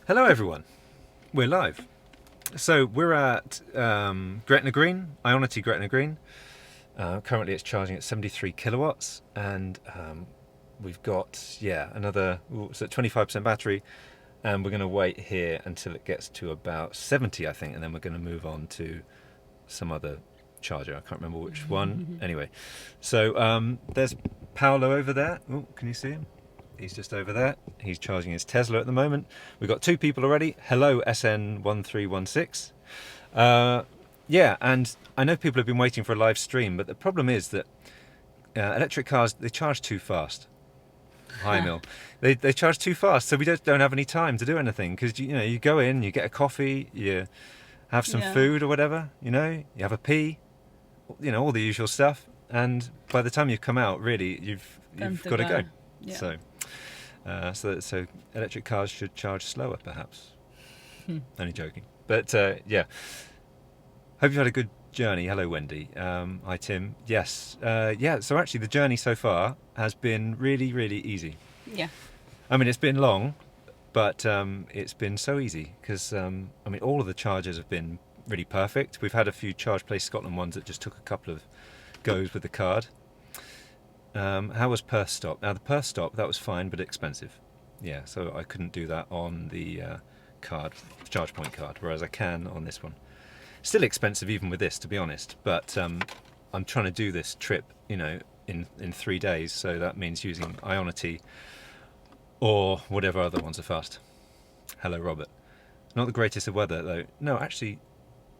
Hello everyone, we're live. So we're at Gretna Green, IONITY Gretna Green. Currently it's charging at 73 kilowatts and we've got, another, so 25% battery, and we're going to wait here until it gets to about 70 I think, and then we're going to move on to some other charger. I can't remember which one. Anyway, so there's Paolo over there. Oh, can you see him? He's just over there. He's charging his Tesla at the moment. We've got two people already. Hello, SN1316. And I know people have been waiting for a live stream, but the problem is that electric cars, they charge too fast. Hi, Mill. They charge too fast, so we don't have any time to do anything, because you go in, you get a coffee, you have some food or whatever, you have a pee, all the usual stuff, and by the time you've come out, really, you've got to go. Yeah. So electric cars should charge slower, perhaps. Only joking. But hope you've had a good journey. Hello, Wendy. Hi, Tim. Yes. So actually, the journey so far has been really, really easy. Yeah. I mean, it's been long, but it's been so easy because all of the chargers have been really perfect. We've had a few Charge Place Scotland ones that just took a couple of goes with the card. How was Perth stop? Now the Perth stop, that was fine but expensive. Yeah, so I couldn't do that on the charge point card, whereas I can on this one. Still expensive even with this, to be honest, but I'm trying to do this trip, in 3 days, so that means using IONITY or whatever other ones are fast. Hello, Robert. Not the greatest of weather though. No, actually,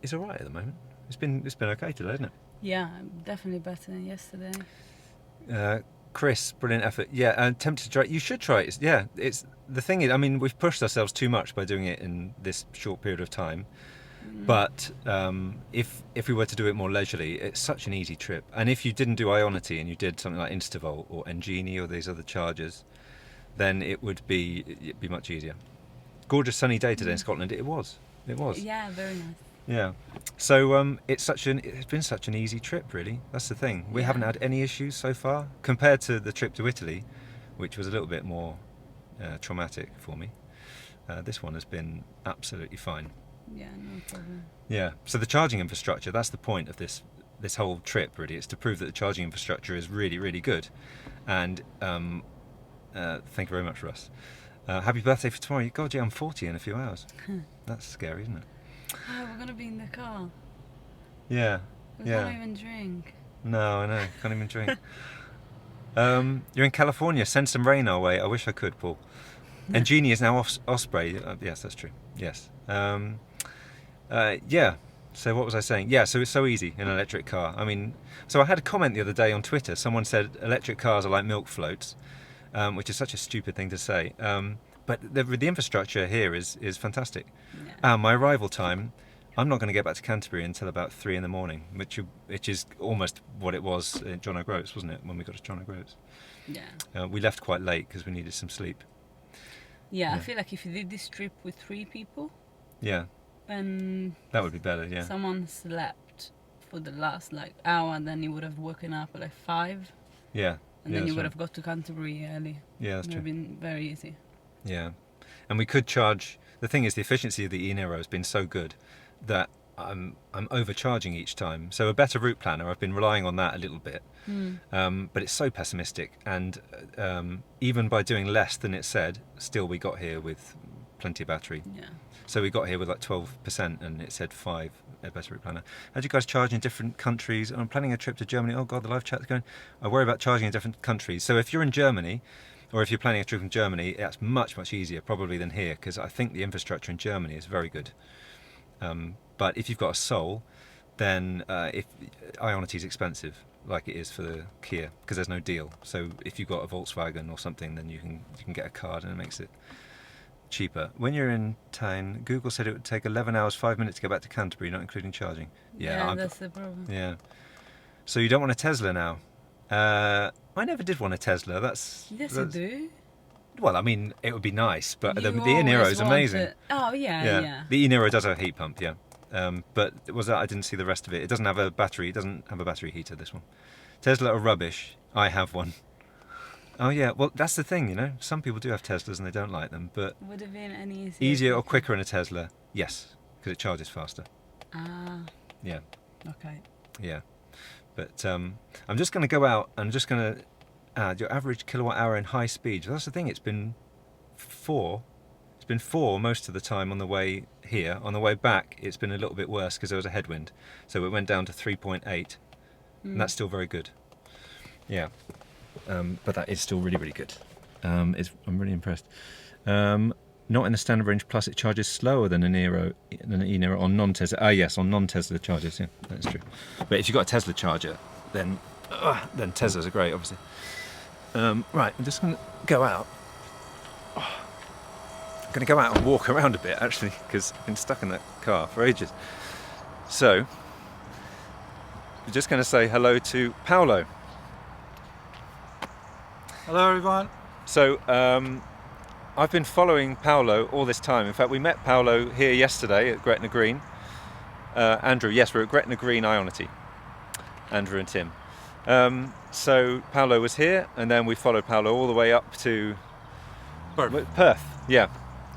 it's all right at the moment. It's been okay today, isn't it? Yeah, definitely better than yesterday. Chris, brilliant effort. Yeah, and tempted to try. You should try it. It's the thing is, we've pushed ourselves too much by doing it in this short period of time. But if we were to do it more leisurely, it's such an easy trip. And if you didn't do IONITY and you did something like Instavolt or Engini or these other chargers, then it'd be much easier. Gorgeous sunny day today in Scotland. It was. Yeah, very nice. Yeah. So it's been such an easy trip, really. That's the thing. We haven't had any issues so far compared to the trip to Italy, which was a little bit more traumatic for me. This one has been absolutely fine. Yeah, no problem. Yeah. So the charging infrastructure, that's the point of this whole trip, really. It's to prove that the charging infrastructure is really, really good. And thank you very much, Russ. Happy birthday for tomorrow. God, yeah, I'm 40 in a few hours. That's scary, isn't it? Oh, we're going to be in the car. Yeah. We can't even drink. No, I know. Can't even drink. You're in California. Send some rain our way. I wish I could, Paul. And Jeannie is now Osprey. Yes, that's true. Yes. So what was I saying? Yeah, so it's so easy in an electric car. So I had a comment the other day on Twitter. Someone said electric cars are like milk floats, which is such a stupid thing to say. But the infrastructure here is fantastic. Yeah. My arrival time, I'm not going to get back to Canterbury until about 3 in the morning, which is almost what it was in John O'Groats, wasn't it, when we got to John O'Groats? Yeah. We left quite late because we needed some sleep. Yeah, I feel like if you did this trip with 3 people, then that would be better. Yeah. Someone slept for the last hour, and then you would have woken up at 5. Yeah. And then you would have got to Canterbury early. Yeah, that's true. It would have been very easy. Yeah, and we could charge. The thing is, the efficiency of the e-Niro has been so good that I'm overcharging each time. So a better route planner, I've been relying on that a little bit, but it's so pessimistic. And even by doing less than it said, still we got here with plenty of battery. Yeah. So we got here with 12%, and it said 5. A better route planner. How do you guys charge in different countries? I'm planning a trip to Germany. Oh God, the live chat's going. I worry about charging in different countries. So if you're in Germany, or if you're planning a trip in Germany, that's much easier probably than here, because I think the infrastructure in Germany is very good. But if you've got a Soul, then if IONITY is expensive, like it is for the Kia, because there's no deal. So if you've got a Volkswagen or something, then you can get a card, and it makes it cheaper. When you're in town, Google said it would take 11 hours 5 minutes to get back to Canterbury, not including charging. Yeah, that's the problem. Yeah. So you don't want a Tesla now? I never did want a Tesla. Yes, you do. Well, it would be nice, but the e-Niro is amazing. Oh, yeah. The e-Niro does have a heat pump, yeah. But I didn't see the rest of it. It doesn't have a battery. It doesn't have a battery heater, this one. Tesla are rubbish. I have one. Oh yeah, well that's the thing, you know. Some people do have Teslas and they don't like them, but Would it have been any easier or quicker in a Tesla? Yes, because it charges faster. Ah, Yeah, okay. yeah. But I'm just going to go out. I'm just going to add your average kilowatt hour in high speed. That's the thing. It's been 4. It's been 4 most of the time on the way here. On the way back, it's been a little bit worse because there was a headwind, so it went down to 3.8, and that's still very good. Yeah. But that is still really, really good. I'm really impressed. Not in the standard range plus, it charges slower than an e-Niro on non-Tesla. Ah, yes, on non-Tesla charges. Yeah, that's true. But if you've got a Tesla charger, then Teslas are great, obviously. Right, I'm just going to go out. I'm going to go out and walk around a bit, actually, because I've been stuck in that car for ages. So, we're just going to say hello to Paolo. Hello everyone. So, I've been following Paolo all this time. In fact, we met Paolo here yesterday at Gretna Green. Andrew, yes, we're at Gretna Green IONITY. Andrew and Tim. So Paolo was here, and then we followed Paolo all the way up to Perth. Yeah,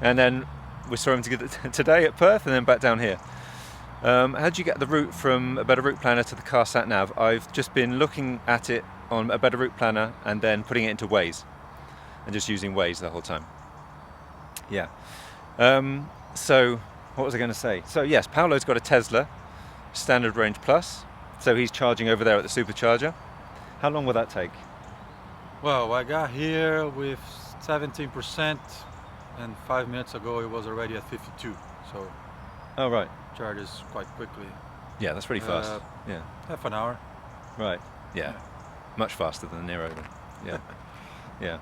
and then we saw him today at Perth, and then back down here. How did you get the route from a Better Route Planner to the car sat nav? I've just been looking at it on a Better Route Planner and then putting it into Waze, and just using Waze the whole time. Yeah. So what was I going to say? So yes, Paolo's got a Tesla standard range plus, so he's charging over there at the supercharger. How long will that take? Well, I got here with 17%, and 5 minutes ago it was already at 52. So Oh right. charges quite quickly. Yeah, that's pretty fast. Yeah. Half an hour. Right. Yeah. Much faster than the Niro. Then. Yeah. Yeah.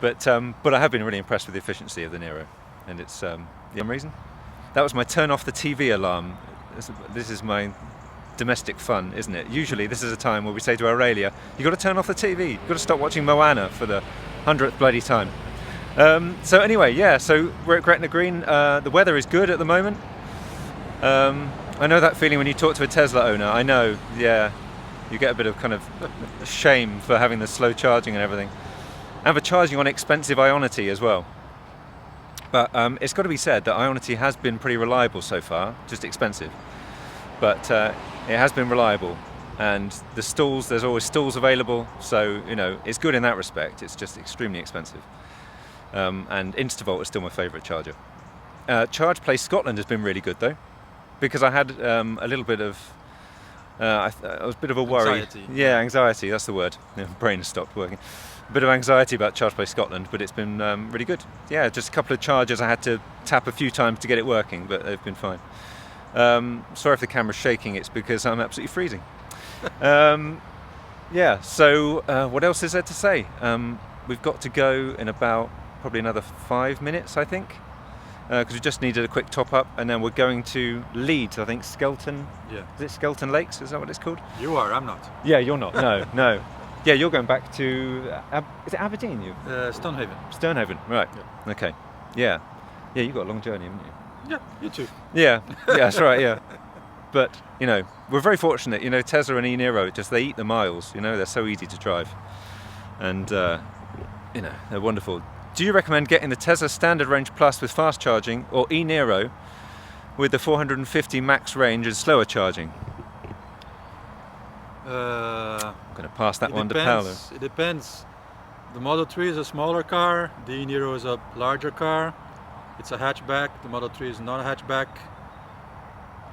But I have been really impressed with the efficiency of the Niro, and it's the reason. That was my turn off the TV alarm. This is my domestic fun, isn't it? Usually this is a time where we say to Aurelia, you've got to turn off the TV, you've got to stop watching Moana for the 100th bloody time. So anyway, yeah, so we're at Gretna Green. The weather is good at the moment. I know that feeling when you talk to a Tesla owner. I know, yeah, you get a bit of kind of shame for having the slow charging and everything, and for charging on expensive IONITY as well. But it's got to be said that IONITY has been pretty reliable so far, just expensive. But it has been reliable, and the stalls, there's always stalls available, so you know it's good in that respect. It's just extremely expensive. And Instavolt is still my favourite charger. Charge Place Scotland has been really good though, because I had a little bit of I was a bit of a worry. Anxiety. Yeah, anxiety. That's the word. My brain has stopped working. A bit of anxiety about Charge Place Scotland, but it's been really good. Yeah, just a couple of chargers I had to tap a few times to get it working, but they've been fine. Sorry if the camera's shaking, it's because I'm absolutely freezing. Yeah, so what else is there to say? We've got to go in about probably another 5 minutes, I think, because we just needed a quick top up, and then we're going to Leeds, I think, Skelton. Yeah. Is it Skelton Lakes? Is that what it's called? You are, I'm not. Yeah, you're not. No, no. Yeah, you're going back to, is it Aberdeen? Stonehaven. Stonehaven, right. Yeah. Okay. Yeah. Yeah, you've got a long journey, haven't you? Yeah, you too. Yeah, yeah, that's right, yeah. But, you know, we're very fortunate, you know, Tesla and e-Niro, just they eat the miles, you know, they're so easy to drive. And, you know, they're wonderful. Do you recommend getting the Tesla Standard Range Plus with fast charging, or e-Niro with the 450 max range and slower charging? I'm going to pass that one to Paolo. It depends. The Model 3 is a smaller car, the e-Niro is a larger car. It's a hatchback, the Model 3 is not a hatchback.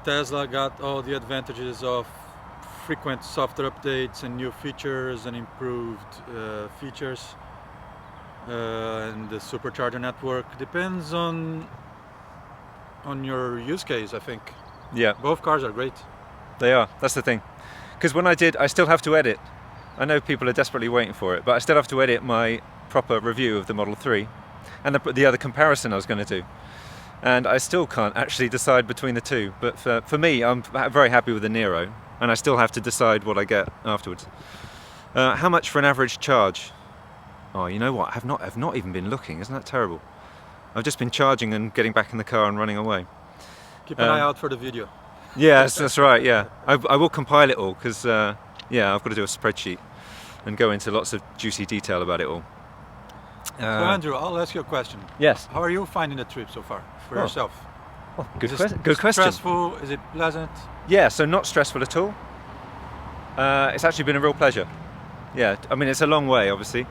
Tesla got all the advantages of frequent software updates and new features and improved features. And the supercharger network depends on your use case, I think. Yeah, Both cars are great. they are. That's the thing. Because when I still have to edit. I know people are desperately waiting for it, but I still have to edit my proper review of the Model 3 and the other comparison I was going to do. And I still can't actually decide between the two. But for me, I'm very happy with the Niro, and I still have to decide what I get afterwards. How much for an average charge? Oh, you know what? I've not even been looking. Isn't that terrible? I've just been charging and getting back in the car and running away. Keep an eye out for the video. Yes, that's right. Yeah, I will compile it all because yeah, I've got to do a spreadsheet and go into lots of juicy detail about it all. So Andrew, I'll ask you a question. Yes. How are you finding the trip so far for Oh, yourself? Oh, good, Is it good question. Stressful? Is it pleasant? Yeah, so not stressful at all. It's actually been a real pleasure. Yeah, I mean, it's a long way, obviously.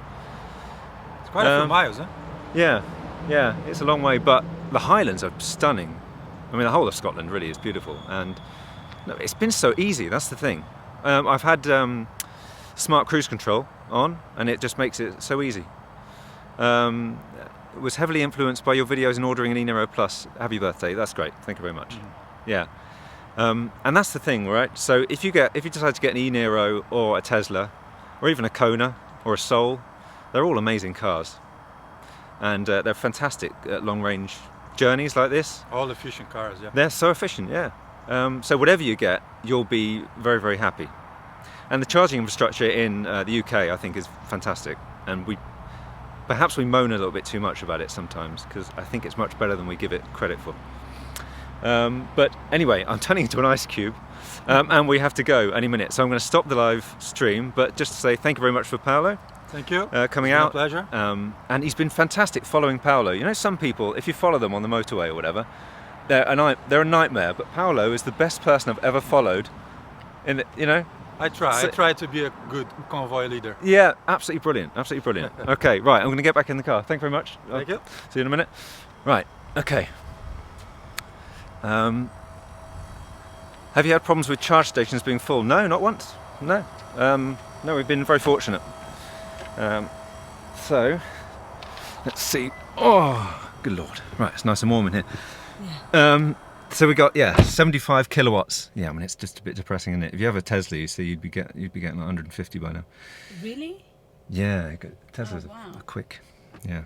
It's quite a few miles, huh? Yeah, it's a long way, but the Highlands are stunning. I mean, the whole of Scotland really is beautiful, and no, it's been so easy. That's the thing. I've had smart cruise control on, and it just makes it so easy. It was heavily influenced by your videos in ordering an e-Niro Plus. Happy birthday! That's great. Thank you very much. Yeah, and that's the thing, right? So if you decide to get an e-Niro or a Tesla, or even a Kona or a Soul, they're all amazing cars, and they're fantastic at long-range journeys like this. All efficient cars, yeah. They're so efficient, yeah. So whatever you get, you'll be very, very happy. And the charging infrastructure in the UK, I think, is fantastic. And perhaps we moan a little bit too much about it sometimes, because I think it's much better than we give it credit for. But anyway, I'm turning into an ice cube, and we have to go any minute. So I'm going to stop the live stream, but just to say thank you very much for Paolo. Thank you. Coming it's out. been a pleasure. And he's been fantastic following Paolo. You know, some people, if you follow them on the motorway or whatever, they're a nightmare. But Paolo is the best person I've ever followed. I try to be a good convoy leader. Yeah, absolutely brilliant. Absolutely brilliant. Okay, right. I'm going to get back in the car. Thank you very much. Thank you. See you in a minute. Right. Okay. Have you had problems with charge stations being full? No, not once. No. No, we've been very fortunate. So, let's see. Oh, good lord. Right, it's nice and warm in here. Yeah. So we got 75 kilowatts. Yeah, I mean it's just a bit depressing, isn't it? If you have a Tesla, you see, you'd be getting 150 by now. Really? Yeah, Teslas are quick. Yeah,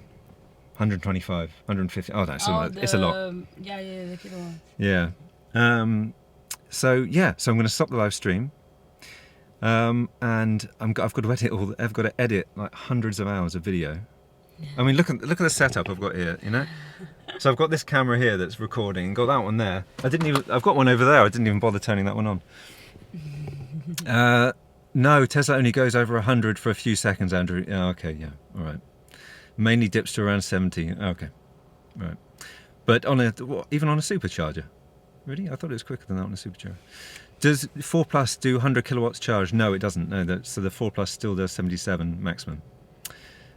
125, 150. Oh no, it's a lot. Yeah, the kilowatts. Yeah. So I'm going to stop the live stream. And I've got to edit I've got to edit like hundreds of hours of video. I mean, look at the setup I've got here. You know, so I've got this camera here that's recording, and got that one there. I've got one over there. I didn't even bother turning that one on. No, Tesla only goes over 100 for a few seconds, Andrew. Oh, okay, yeah, all right. Mainly dips to around 70. Okay, right. But even on a supercharger, really? I thought it was quicker than that on a supercharger. Does 4 Plus do 100 kilowatts charge? No, it doesn't. No, so the 4 Plus still does 77 maximum.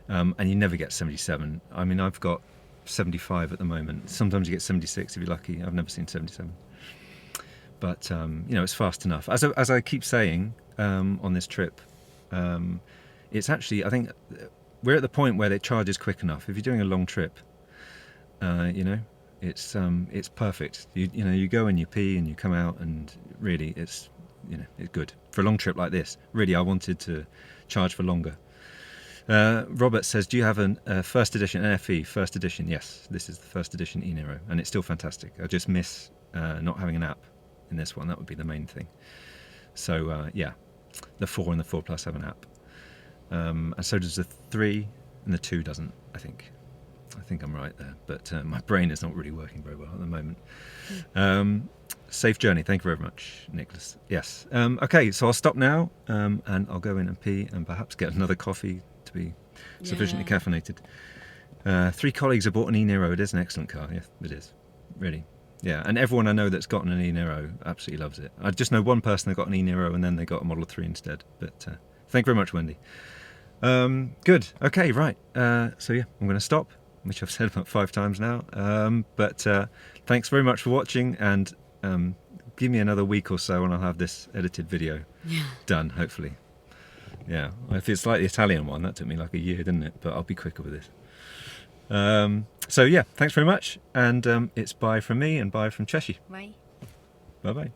And you never get 77. I mean, I've got 75 at the moment. Sometimes you get 76 if you're lucky. I've never seen 77. But, it's fast enough. As I keep saying on this trip, it's actually, I think, we're at the point where it charges quick enough. If you're doing a long trip, it's perfect. You go and you pee and you come out, and really it's good for a long trip like this. Really, I wanted to charge for longer. Robert says, do you have a first edition NFE? First edition, yes. This is the first edition e-Niro, and it's still fantastic. I just miss not having an app in this one. That would be the main thing. So the 4 and the 4 Plus have an app, and so does the 3, and the 2 doesn't. I think I'm right there, but my brain is not really working very well at the moment. Safe journey. Thank you very much, Nicholas. Yes. Okay, so I'll stop now, and I'll go in and pee and perhaps get another coffee to be sufficiently caffeinated. 3 colleagues have bought an e-Niro. It is an excellent car. Yes, it is. Really. Yeah, and everyone I know that's gotten an e-Niro absolutely loves it. I just know one person that got an e-Niro and then they got a Model 3 instead. But thank you very much, Wendy. Good. Okay, right. So yeah, I'm going to stop, which I've said about 5 times now. But thanks very much for watching, and give me another week or so and I'll have this edited video done, hopefully. Yeah, if it's like the Italian one, that took me like a year, didn't it? But I'll be quicker with this. So yeah, thanks very much, and it's bye from me and bye from Cheshi. Bye. Bye-bye.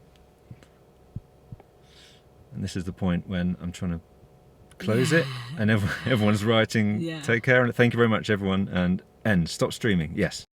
And this is the point when I'm trying to close it, and everyone's writing, take care, and thank you very much, everyone, and end. Stop streaming. Yes.